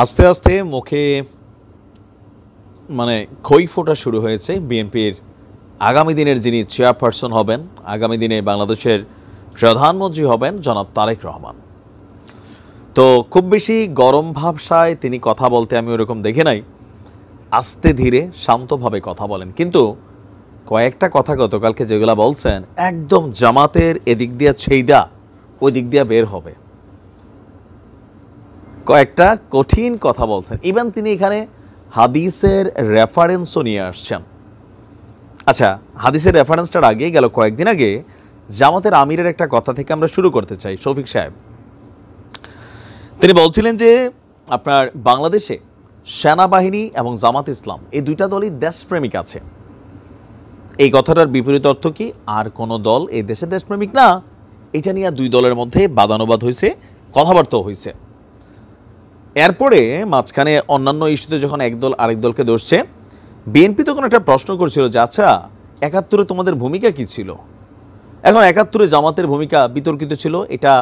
আস্তে আস্তে মুখে মানে খই ফোটা শুরু হয়েছে বিএনপির আগামী দিনের যিনি চেয়ারপারসন হবেন, আগামী দিনে বাংলাদেশের প্রধানমন্ত্রী হবেন জনাব তারেক রহমান। তো খুব বেশি গরম ভাবসায় তিনি কথা বলতে আমি ওরকম দেখে নাই। আস্তে ধীরে শান্তভাবে কথা বলেন, কিন্তু কয়েকটা কথা গতকালকে যেগুলো বলছেন একদম জামাতের এদিক দিয়ে ছেইদা ওই দিক দিয়ে বের হবে। কয়েকটা কঠিন কথা বলছেন, ইভেন তিনি এখানে হাদিসের রেফারেন্সও নিয়ে আসছেন। আচ্ছা, হাদিসের রেফারেন্সটার আগে গেল কয়েকদিন আগে জামাতের আমিরের একটা কথা থেকে আমরা শুরু করতে চাই। শফিক সাহেব তিনি বলছিলেন যে আপনার বাংলাদেশে সেনাবাহিনী এবং জামাত ইসলাম এই দুইটা দলই দেশপ্রেমিক আছে। এই কথাটার বিপরীত অর্থ কি? আর কোনো দল এই দেশে দেশপ্রেমিক না। এটা নিয়ে দুই দলের মধ্যে বাদানুবাদ হয়েছে, কথাবার্তাও হয়েছে। এরপরে মাঝখানে অন্যান্য ইস্যুতে যখন একদল আরেক দলকে দোষছে, বিএনপি তখন একটা প্রশ্ন করছিল যে আচ্ছা ৭১-এ তোমাদের ভূমিকা কি ছিল? এখন ৭১-এ জামাতের ভূমিকা বিতর্কিত ছিল, এটা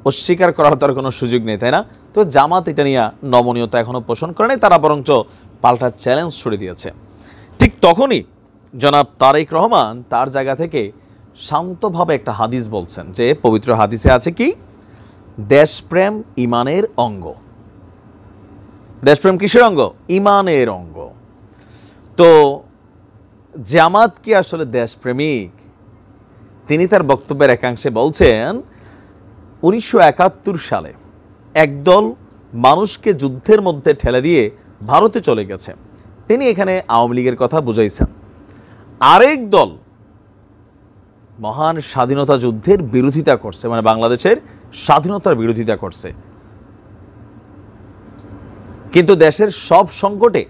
অস্বীকার করার তার কোনো সুযোগ নেই, তাই না? তো জামাত এটা নিয়ে নমনীয়তা এখনও পোষণ করে নাই, তারা বরঞ্চ পাল্টা চ্যালেঞ্জ ছুড়ে দিয়েছে। ঠিক তখনই জনাব তারেক রহমান তার জায়গা থেকে শান্তভাবে একটা হাদিস বলছেন যে পবিত্র হাদিসে আছে কি, দেশপ্রেম ইমানের অঙ্গ। দেশপ্রেম কিসের অঙ্গ? ইমানের অঙ্গ। তো জামাত কি আসলে দেশপ্রেমিক? তিনি তার বক্তব্যের একাংশে বলছেন ১৯৭১ সালে একদল মানুষকে যুদ্ধের মধ্যে ঠেলে দিয়ে ভারতে চলে গেছে, তিনি এখানে আওয়ামী লীগের কথা বুঝাইছেন। আরেক দল মহান স্বাধীনতা যুদ্ধের বিরোধিতা করছে, মানে বাংলাদেশের স্বাধীনতার বিরোধিতা করছে। কিন্তু দেশের সব সংকটে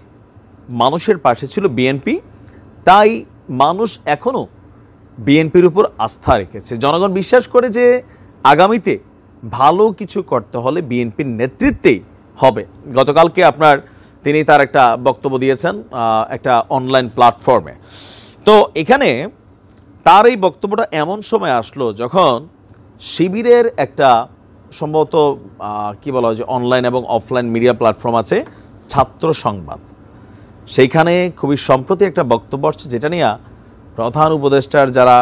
মানুষের পাশে ছিল বিএনপি, তাই মানুষ এখনও বিএনপির উপর আস্থা রেখেছে। জনগণ বিশ্বাস করে যে আগামীতে ভালো কিছু করতে হলে বিএনপির নেতৃত্বেই হবে। গতকালকে তিনি তার একটা বক্তব্য দিয়েছেন একটা অনলাইন প্ল্যাটফর্মে। তো এখানে তার এই বক্তব্যটা এমন সময় আসলো যখন শিবিরের একটা সম্ভবত কি বলা হয় যে অনলাইন এবং অফলাইন মিডিয়া প্ল্যাটফর্ম আছে ছাত্র সংবাদ, সেইখানে খুবই সম্প্রতি একটা বক্তব্য আসছে যেটা নিয়ে প্রধান উপদেষ্টার যারা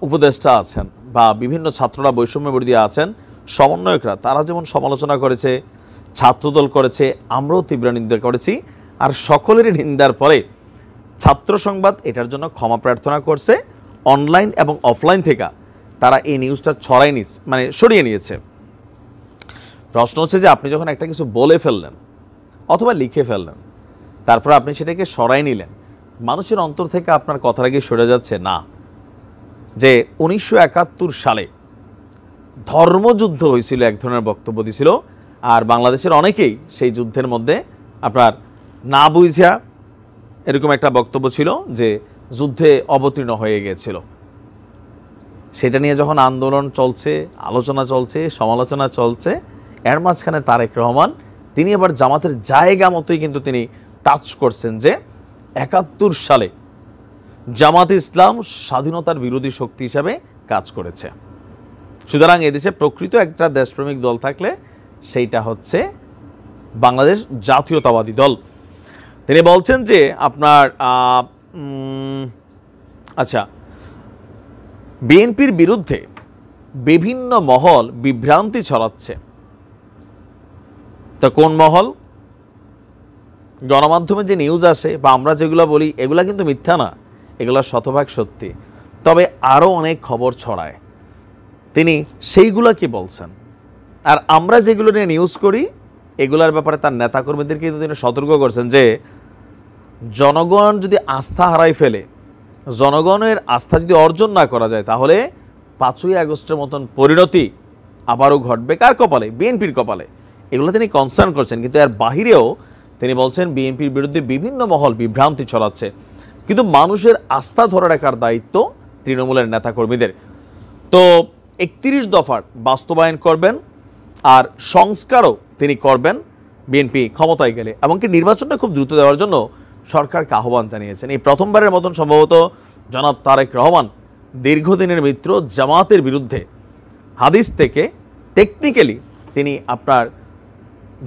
উপদেষ্টা আছেন বা বিভিন্ন ছাত্ররা বৈষম্য বিরোধী আছেন সমন্বয়করা, তারা যেমন সমালোচনা করেছে, ছাত্রদল করেছে, আমরাও তীব্র নিন্দা করেছি। আর সকলেরই নিন্দার পরে ছাত্র সংবাদ এটার জন্য ক্ষমা প্রার্থনা করছে। অনলাইন এবং অফলাইন থেকে তারা এই নিউজটা সরিয়ে নিয়েছে। প্রশ্ন হচ্ছে যে আপনি যখন একটা কিছু বলে ফেললেন অথবা লিখে ফেললেন, তারপর আপনি সেটাকে সরাই নিলেন, মানুষের অন্তর থেকে আপনার কথার আগে সরে যাচ্ছে না যে ১৯৭১ সালে ধর্মযুদ্ধ হয়েছিল, এক ধরনের বক্তব্য দিছিল। আর বাংলাদেশের অনেকেই সেই যুদ্ধের মধ্যে না বুঝা এরকম একটা বক্তব্য ছিল যে যুদ্ধে অবতীর্ণ হয়ে গিয়েছিল। সেটা নিয়ে যখন আন্দোলন চলছে, আলোচনা চলছে, সমালোচনা চলছে, এর মাঝখানে তারেক রহমান তিনি আবার জামাতের জায়গা মতোই কিন্তু তিনি টাচ করছেন যে ৭১ সালে জামাত ইসলাম স্বাধীনতার বিরোধী শক্তি হিসাবে কাজ করেছে। সুতরাং এদেশে প্রকৃত একটা দেশপ্রেমিক দল থাকলে সেইটা হচ্ছে বাংলাদেশ জাতীয়তাবাদী দল। তিনি বলছেন যে বিএনপির বিরুদ্ধে বিভিন্ন মহল বিভ্রান্তি ছড়াচ্ছে। তা কোন মহল? গণমাধ্যমে যে নিউজ আসে বা আমরা যেগুলো বলি এগুলা কিন্তু মিথ্যা না, এগুলো শতভাগ সত্যি, তবে আরও অনেক খবর ছড়ায়। তিনি সেইগুলা কি বলছেন, আর আমরা যেগুলো নিয়ে নিউজ করি এগুলার ব্যাপারে তার নেতাকর্মীদেরকে কিন্তু তিনি সতর্ক করছেন যে জনগণ যদি আস্থা হারাই ফেলে, জনগণের আস্থা যদি অর্জন না করা যায়, তাহলে ৫ই আগস্টের মতন পরিণতি আবারও ঘটবে। কার কপালে? বিএনপির কপালে। এগুলো তিনি কনসার্ন করছেন। কিন্তু এর বাহিরেও তিনি বলছেন বিএনপির বিরুদ্ধে বিভিন্ন মহল বিভ্রান্তি ছড়াচ্ছে, কিন্তু মানুষের আস্থা ধরে রাখার দায়িত্ব তৃণমূলের নেতাকর্মীদের। তো ৩১ দফার বাস্তবায়ন করবেন আর সংস্কারও তিনি করবেন বিএনপি ক্ষমতায় গেলে, এমনকি নির্বাচনটা খুব দ্রুত দেওয়ার জন্য সরকারকে আহ্বান জানিয়েছেন। এই প্রথমবারের মতন সম্ভবত জনাব তারেক রহমান দীর্ঘদিনের মিত্র জামাতের বিরুদ্ধে হাদিস থেকে টেকনিক্যালি তিনি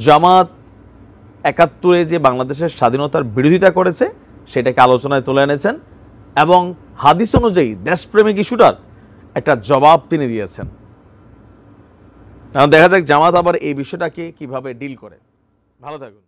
জামাত একাত্তরে যে বাংলাদেশের স্বাধীনতার বিরোধিতা করেছে সেটাকে আলোচনায় তুলে এনেছেন এবং হাদিস অনুযায়ী দেশপ্রেমিক ইস্যুটার একটা জবাব তিনি দিয়েছেন। এখন দেখা যাক জামাত আবার এই বিষয়টাকে কিভাবে ডিল করে। ভালো থাকুন।